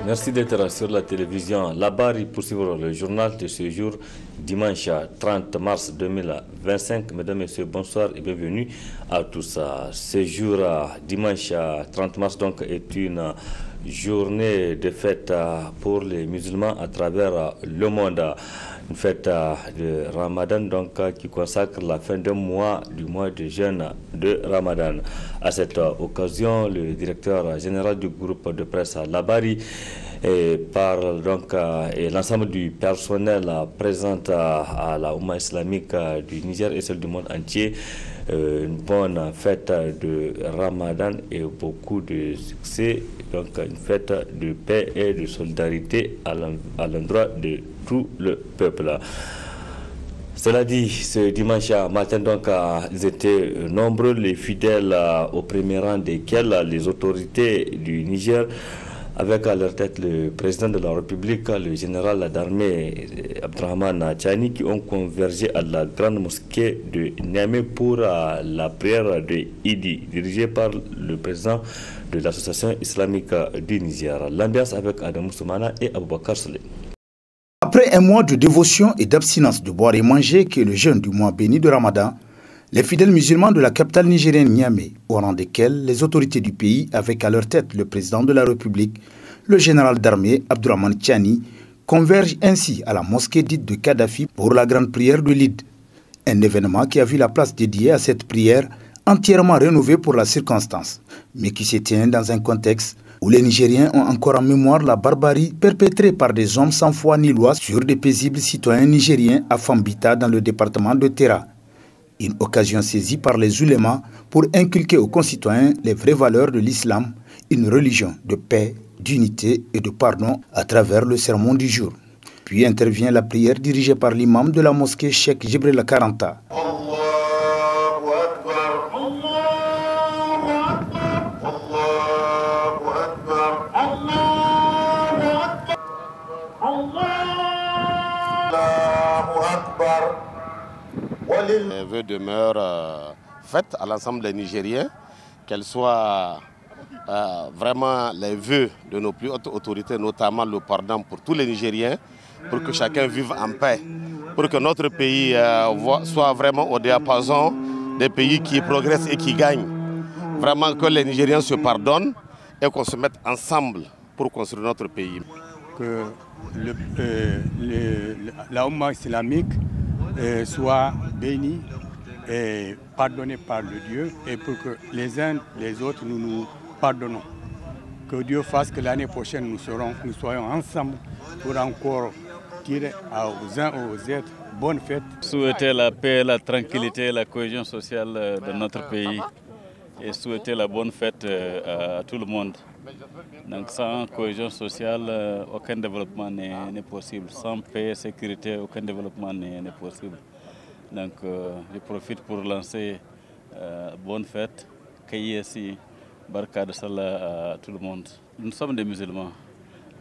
Merci d'être sur la télévision. Labari pour suivre le journal de ce jour, dimanche 30 mars 2025. Mesdames, Messieurs, bonsoir et bienvenue à tous. Ce jour, dimanche 30 mars, donc, est une journée de fête pour les musulmans à travers le monde. Une fête de Ramadan donc, qui consacre la fin d'un mois, du mois de jeûne de Ramadan. À cette occasion, le directeur général du groupe de presse Labari parle donc et l'ensemble du personnel présent à la Oumma islamique du Niger et celle du monde entier une bonne fête de Ramadan et beaucoup de succès, donc une fête de paix et de solidarité à l'endroit de tout le peuple. Cela dit, ce dimanche matin, donc, ils étaient nombreux les fidèles au premier rang desquels les autorités du Niger, avec à leur tête le président de la République, le général d'armée Abdrahman Tchani, qui ont convergé à la grande mosquée de Niamey pour la prière de Idi, dirigée par le président de l'association islamique du Niger. L'ambiance avec Adam Soumana et Aboubakar Saleh. Après un mois de dévotion et d'abstinence de boire et manger, qui est le jeûne du mois béni de Ramadan, les fidèles musulmans de la capitale nigérienne Niamey, au rang desquels les autorités du pays, avec à leur tête le président de la République, le général d'armée Abdrahman Tchani, convergent ainsi à la mosquée dite de Kadhafi pour la grande prière de l'Id. Un événement qui a vu la place dédiée à cette prière entièrement rénovée pour la circonstance, mais qui se tient dans un contexte où les Nigériens ont encore en mémoire la barbarie perpétrée par des hommes sans foi ni loi sur des paisibles citoyens nigériens à Fambita dans le département de Terra. Une occasion saisie par les ulémas pour inculquer aux concitoyens les vraies valeurs de l'islam, une religion de paix, d'unité et de pardon à travers le sermon du jour. Puis intervient la prière dirigée par l'imam de la mosquée Cheikh Jibril Karanta. Les vœux demeurent faites à l'ensemble des Nigériens, qu'elles soient vraiment les vœux de nos plus hautes autorités, notamment le pardon pour tous les Nigériens, pour que chacun vive en paix, pour que notre pays soit vraiment au diapason des pays qui progressent et qui gagnent. Vraiment que les Nigériens se pardonnent et qu'on se mette ensemble pour construire notre pays. Que la Oumma islamique soit bénie et pardonnée par le Dieu, et pour que les uns les autres nous pardonnons. Que Dieu fasse que l'année prochaine nous soyons ensemble pour encore dire aux uns aux autres bonne fête. Souhaiter la paix, la tranquillité, la cohésion sociale de notre pays et souhaiter la bonne fête à tout le monde. Donc sans cohésion sociale, aucun développement n'est possible. Sans paix et sécurité, aucun développement n'est possible. Donc je profite pour lancer bonne fête, Kayesi, Barka de Salah à tout le monde. Nous sommes des musulmans.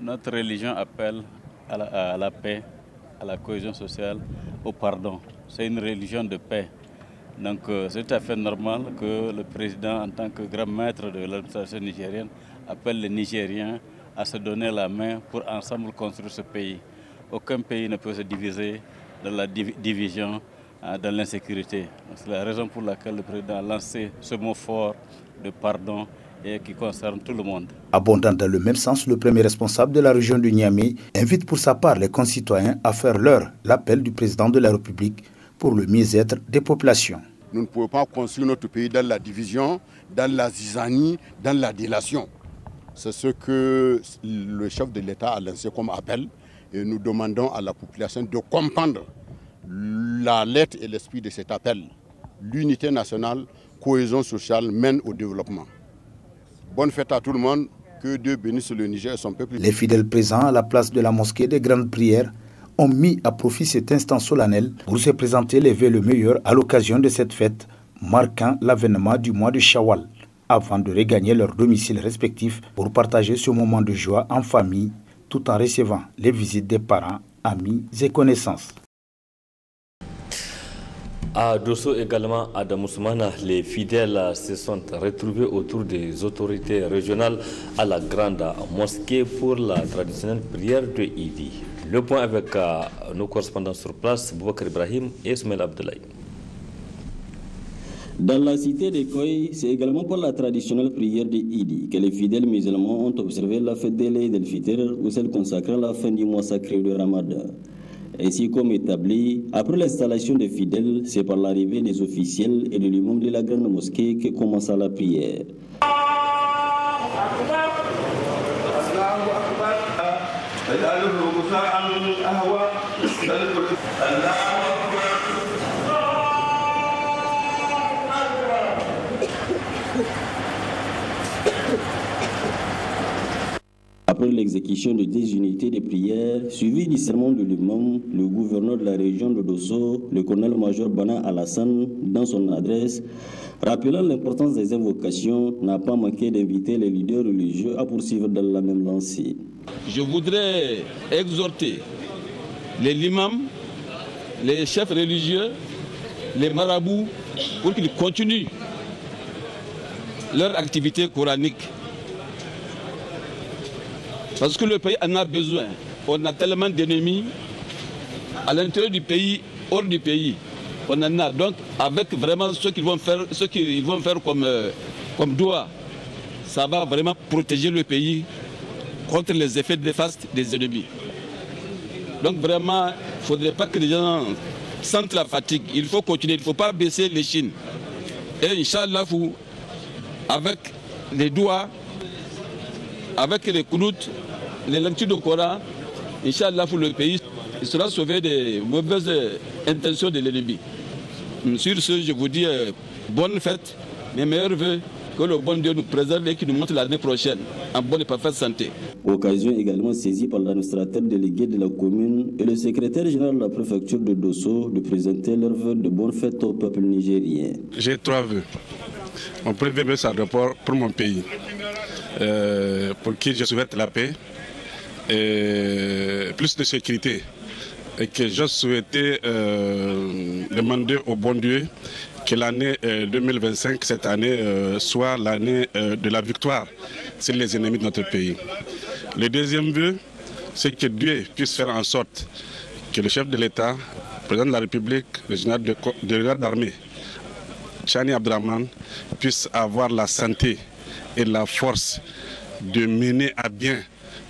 Notre religion appelle à la paix, à la cohésion sociale, au pardon. C'est une religion de paix. Donc c'est tout à fait normal que le président, en tant que grand maître de l'administration nigérienne, appelle les Nigériens à se donner la main pour ensemble construire ce pays. Aucun pays ne peut se diviser dans la division, dans l'insécurité. C'est la raison pour laquelle le président a lancé ce mot fort de pardon et qui concerne tout le monde. Abondant dans le même sens, le premier responsable de la région du Niamey invite pour sa part les concitoyens à faire leur l'appel du président de la République pour le mieux-être des populations. Nous ne pouvons pas construire notre pays dans la division, dans la zizanie, dans la délation. C'est ce que le chef de l'État a lancé comme appel et nous demandons à la population de comprendre la lettre et l'esprit de cet appel. L'unité nationale, cohésion sociale mène au développement. Bonne fête à tout le monde, que Dieu bénisse le Niger et son peuple. Les fidèles présents à la place de la mosquée des grandes prières ont mis à profit cet instant solennel pour se présenter les vœux le meilleur à l'occasion de cette fête marquant l'avènement du mois de Shawwal, avant de regagner leurs domiciles respectifs pour partager ce moment de joie en famille, tout en recevant les visites des parents, amis et connaissances. À Dosso également, à Damoussoumana, les fidèles se sont retrouvés autour des autorités régionales à la grande mosquée pour la traditionnelle prière de Idi. Le point avec nos correspondants sur place, Boubacar Ibrahim et Ismaël Abdoulaye. Dans la cité de Koy, c'est également pour la traditionnelle prière de Idi que les fidèles musulmans ont observé la fête de l'Eid el-Fitr ou celle consacrée à la fin du mois sacré de Ramadan. Ainsi comme établi, après l'installation des fidèles, c'est par l'arrivée des officiels et de l'imam de la grande mosquée que commença la prière. Après l'exécution de 10 unités de prière, suivi du sermon de l'imam, le gouverneur de la région de Dosso, le colonel-major Bana Alassane, dans son adresse, rappelant l'importance des invocations, n'a pas manqué d'inviter les leaders religieux à poursuivre dans la même lancée. Je voudrais exhorter les imams, les chefs religieux, les marabouts, pour qu'ils continuent leur activité coranique. Parce que le pays en a besoin. On a tellement d'ennemis à l'intérieur du pays, hors du pays. On en a. Donc, avec vraiment ce qu'ils vont faire comme doigt, ça va vraiment protéger le pays contre les effets néfastes des ennemis. Donc, vraiment, il ne faudrait pas que les gens sentent la fatigue. Il faut continuer, il ne faut pas baisser les chines. Et Inch'Allah, avec les doigts, avec les kounoutes, les lectures du Coran, Inch'Allah, pour le pays, il sera sauvé des mauvaises intentions de l'ennemi. Sur ce, je vous dis bonne fête, mes meilleurs vœux, que le bon Dieu nous préserve et qu'il nous montre l'année prochaine en bonne et parfaite santé. Occasion également saisie par l'administrateur délégué de la commune et le secrétaire général de la préfecture de Dosso de présenter leurs vœux de bonne fête au peuple nigérien. J'ai 3 vœux. Mon premier vœu, c'est pour mon pays, pour qui je souhaite la paix, et plus de sécurité. Et que je souhaitais demander au bon Dieu que l'année 2025, cette année, soit l'année de la victoire sur les ennemis de notre pays. Le deuxième vœu, c'est que Dieu puisse faire en sorte que le chef de l'État, le président de la République, le général d'armée, Chani Abdraman, puisse avoir la santé et la force de mener à bien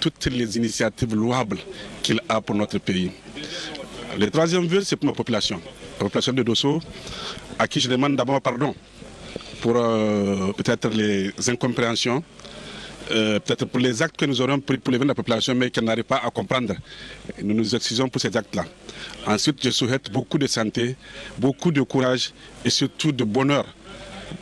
toutes les initiatives louables qu'il a pour notre pays. Le troisième vœu, c'est pour ma population, la population de Dosso, à qui je demande d'abord pardon pour peut-être les incompréhensions, peut-être pour les actes que nous aurons pris pour lever la population, mais qu'elle n'arrive pas à comprendre. Nous nous excusons pour ces actes-là. Ensuite, je souhaite beaucoup de santé, beaucoup de courage et surtout de bonheur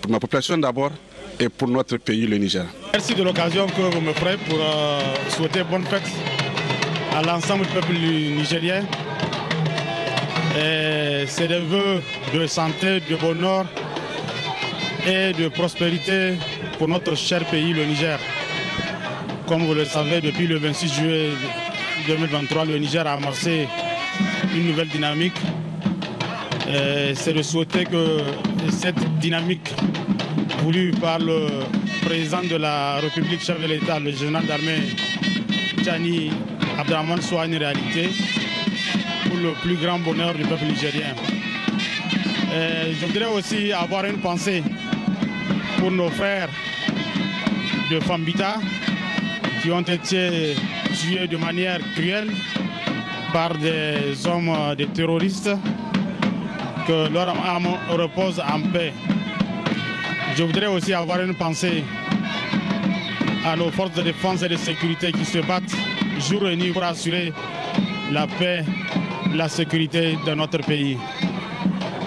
pour ma population d'abord et pour notre pays, le Niger. Merci de l'occasion que vous me ferez pour souhaiter bonne fête à l'ensemble du peuple nigérien. C'est des vœux de santé, de bonheur et de prospérité pour notre cher pays, le Niger. Comme vous le savez, depuis le 26 juillet 2023, le Niger a amorcé une nouvelle dynamique. C'est de souhaiter que cette dynamique voulue par le président de la République, chef de l'État, le général d'armée Chani Abdraman, soit une réalité pour le plus grand bonheur du peuple nigérien. Je voudrais aussi avoir une pensée pour nos frères de Fambita qui ont été tués de manière cruelle par des hommes, des terroristes, que leur âme repose en paix. Je voudrais aussi avoir une pensée à nos forces de défense et de sécurité qui se battent jour et nuit pour assurer la paix, la sécurité de notre pays.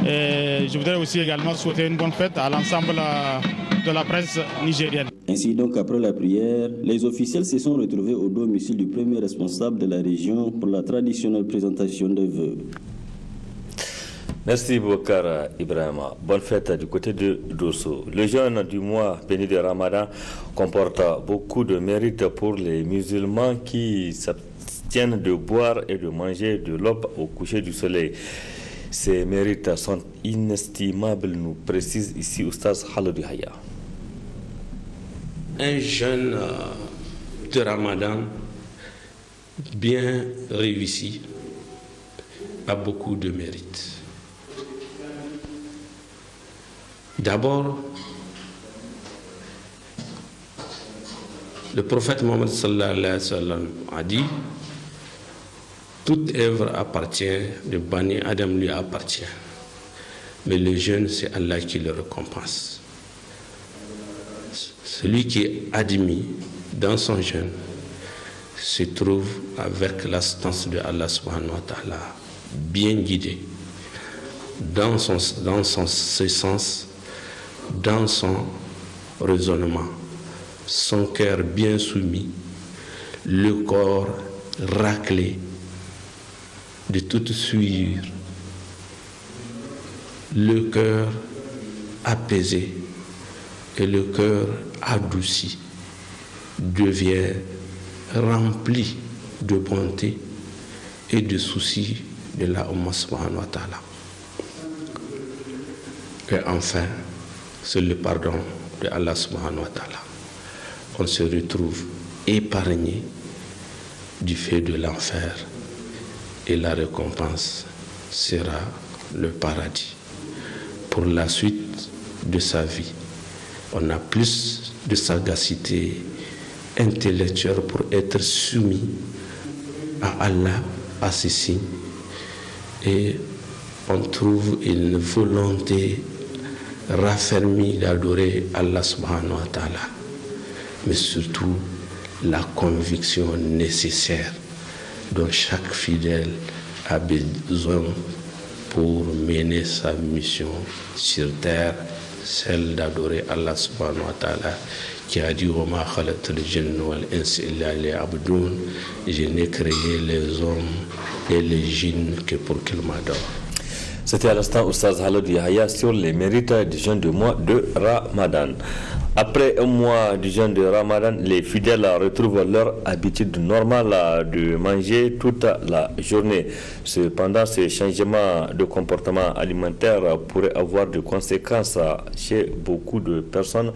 Et je voudrais aussi également souhaiter une bonne fête à l'ensemble de la presse nigérienne. Ainsi donc, après la prière, les officiels se sont retrouvés au domicile du premier responsable de la région pour la traditionnelle présentation des vœux. Merci Boubacar Ibrahima. Bonne fête du côté de Dosso. Le jeûne du mois béni de Ramadan comporte beaucoup de mérites pour les musulmans qui s'abstiennent de boire et de manger de l'aube au coucher du soleil. Ces mérites sont inestimables, nous précise ici Oustaz Haladou Haya. Un jeûne de Ramadan bien réussi a beaucoup de mérites. D'abord, le prophète Mohammed sallallahu alayhi wa sallam a dit: toute œuvre appartient, de Bani Adam lui appartient, mais le jeûne, c'est Allah qui le récompense. Celui qui est admis dans son jeûne se trouve avec l'assistance de Allah subhanahu wa ta'ala, bien guidé dans son sens, dans son raisonnement, son cœur bien soumis, le corps raclé de toute souillure, le cœur apaisé et le cœur adouci devient rempli de bonté et de soucis de la Ummah subhanahu wa ta'ala. Et enfin, c'est le pardon de Allah subhanahu wa ta'ala. On se retrouve épargné du fait de l'enfer et la récompense sera le paradis. Pour la suite de sa vie, on a plus de sagacité intellectuelle pour être soumis à Allah, à ses signes, et on trouve une volonté raffermie d'adorer Allah subhanahu wa ta'ala, mais surtout la conviction nécessaire dont chaque fidèle a besoin pour mener sa mission sur terre, celle d'adorer Allah subhanahu wa ta'ala, qui a dit: wa ma khalaqtul jinna wal insa illa liya'budun, je n'ai créé les hommes et les djinns que pour qu'ils m'adorent. C'était à l'instant Oustaz Haladou Yahya sur les mérites du jeûne du mois de Ramadan. Après un mois du jeûne de Ramadan, les fidèles retrouvent leur habitude normale de manger toute la journée. Cependant, ce changement de comportement alimentaire pourrait avoir des conséquences chez beaucoup de personnes,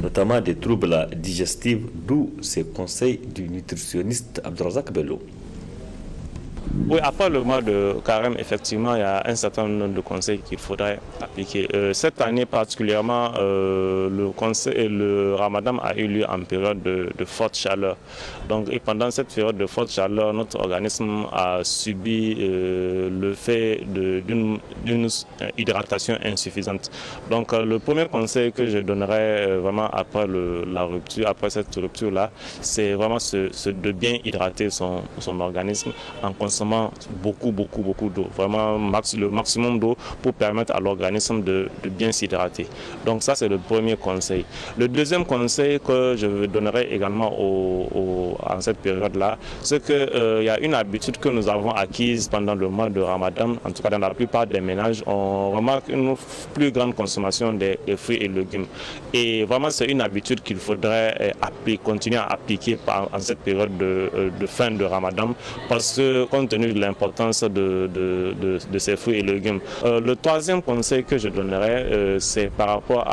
notamment des troubles digestifs, d'où ces conseils du nutritionniste Abdelrazak Bello. Oui, après le mois de carême, effectivement, il y a un certain nombre de conseils qu'il faudrait appliquer. Cette année particulièrement, le Ramadan a eu lieu en période de forte chaleur. Donc, et pendant cette période de forte chaleur, notre organisme a subi le fait d'une hydratation insuffisante. Donc, le premier conseil que je donnerais vraiment après la rupture, après cette rupture-là, c'est vraiment de bien hydrater son organisme en consommant beaucoup d'eau, vraiment le maximum d'eau pour permettre à l'organisme de bien s'hydrater. Donc ça, c'est le premier conseil. Le deuxième conseil que je donnerai également en cette période-là, c'est qu'il y a une habitude que nous avons acquise pendant le mois de Ramadan, en tout cas dans la plupart des ménages, on remarque une plus grande consommation des fruits et légumes. Et vraiment, c'est une habitude qu'il faudrait continuer à appliquer en cette période de fin de Ramadan, parce que compte tenu de l'importance de ces fruits et légumes. Le troisième conseil que je donnerais, c'est par rapport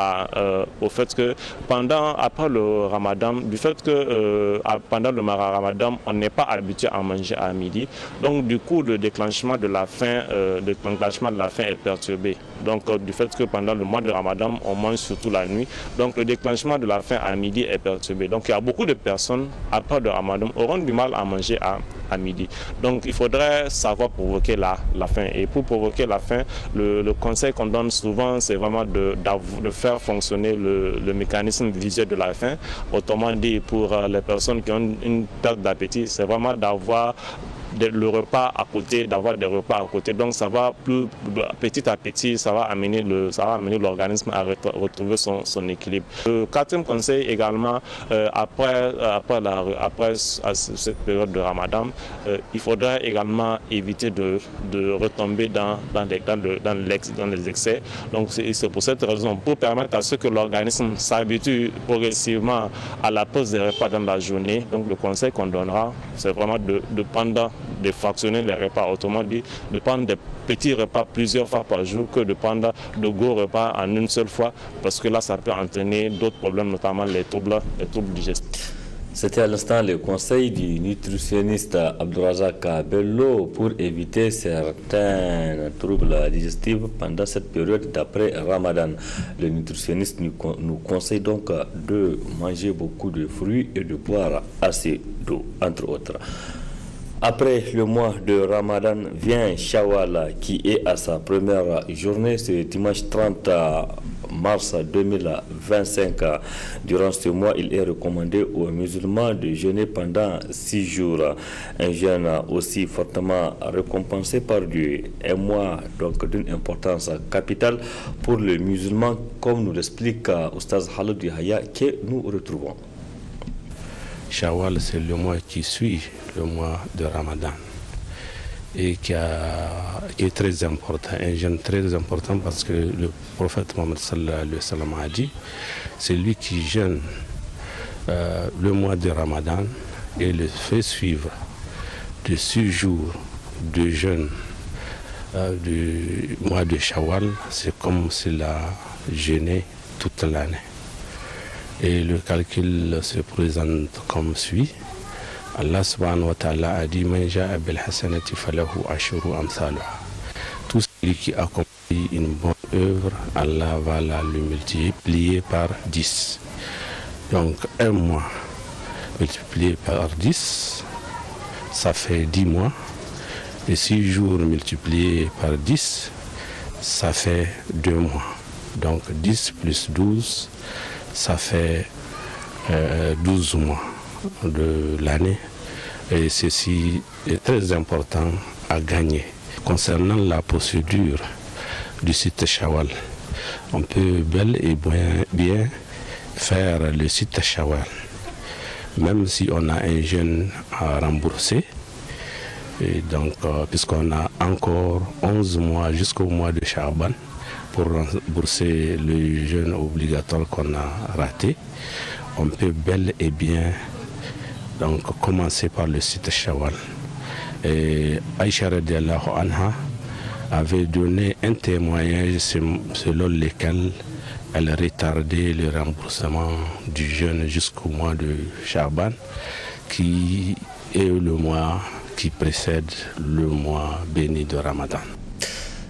au fait que après le Ramadan, du fait que pendant le Ramadan, on n'est pas habitué à manger à midi, donc du coup le déclenchement de la faim est perturbé. Donc du fait que pendant le mois de Ramadan, on mange surtout la nuit, donc le déclenchement de la faim à midi est perturbé. Donc il y a beaucoup de personnes après le Ramadan auront du mal à manger à midi. Donc il faudrait savoir provoquer la faim. Et pour provoquer la faim, le conseil qu'on donne souvent, c'est vraiment de faire fonctionner le mécanisme visuel de la faim. Autrement dit, pour les personnes qui ont une perte d'appétit, c'est vraiment d'avoir le repas à côté, d'avoir des repas à côté. Donc ça va petit à petit, ça va amener l'organisme à retrouver son équilibre. Le quatrième conseil également, après cette période de Ramadan, il faudrait également éviter de retomber dans les excès. Donc c'est pour cette raison, pour permettre à ce que l'organisme s'habitue progressivement à la pause des repas dans la journée. Donc le conseil qu'on donnera, c'est vraiment de pendant de fractionner les repas, autrement dit, de prendre des petits repas plusieurs fois par jour que de prendre de gros repas en une seule fois, parce que là, ça peut entraîner d'autres problèmes, notamment les troubles digestifs. C'était à l'instant le conseil du nutritionniste Abdourazak Bello pour éviter certains troubles digestifs pendant cette période d'après Ramadan. Le nutritionniste nous conseille donc de manger beaucoup de fruits et de boire assez d'eau, entre autres. Après le mois de Ramadan vient Shawwal qui est à sa première journée, ce dimanche 30 mars 2025. Durant ce mois, il est recommandé aux musulmans de jeûner pendant 6 jours. Un jeûne aussi fortement récompensé par Dieu. Un mois donc d'une importance capitale pour les musulmans, comme nous l'explique Oustaz Khaled Yahya que nous retrouvons. Shawwal, c'est le mois qui suit le mois de Ramadan et qui est très important, un jeûne très important parce que le prophète Mohammed sallallahu alayhi wa sallam a dit, c'est lui qui jeûne le mois de Ramadan et le fait suivre de 6 jours de jeûne du mois de Shawwal, c'est comme s'il a jeûné toute l'année. Et le calcul se présente comme suit. Allah subhanahu wa ta'ala a dit Man ja'a bil hasanati falahu ashru amsaluha. Tout celui qui accomplit une bonne œuvre, Allah va la lui multiplier par 10. Donc un mois multiplié par 10, ça fait 10 mois. Et 6 jours multipliés par 10, ça fait 2 mois. Donc 10 plus 12, ça fait 12 mois de l'année. Et ceci est très important à gagner. Concernant la procédure du site Shawwal, on peut bel et bien faire le site Shawwal, même si on a un jeûne à rembourser. Et donc, puisqu'on a encore 11 mois jusqu'au mois de Sha'ban pour rembourser le jeûne obligatoire qu'on a raté, on peut bel et bien donc commencer par le site Shawwal. Et Aïcha radiallahu anha avait donné un témoignage selon lequel elle retardait le remboursement du jeûne jusqu'au mois de Sha'ban, qui est le mois qui précède le mois béni de Ramadan.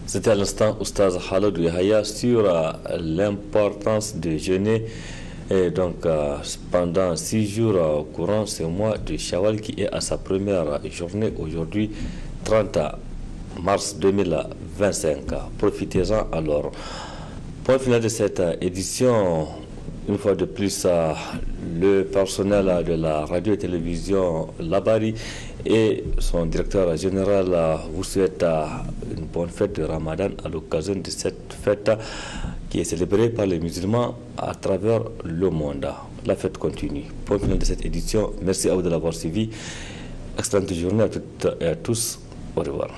C'était à l'instant Oustaz Khaled Yahya sur l'importance de jeûner et donc pendant 6 jours courant ce mois de Shawwal qui est à sa première journée aujourd'hui 30 mars 2025. Profitez-en alors. Point final de cette édition. Une fois de plus, le personnel de la radio et télévision Labari et son directeur général vous souhaitent une bonne fête de Ramadan à l'occasion de cette fête qui est célébrée par les musulmans à travers le monde. La fête continue. Point final de cette édition. Merci à vous de l'avoir suivi. Excellente journée à toutes et à tous. Au revoir.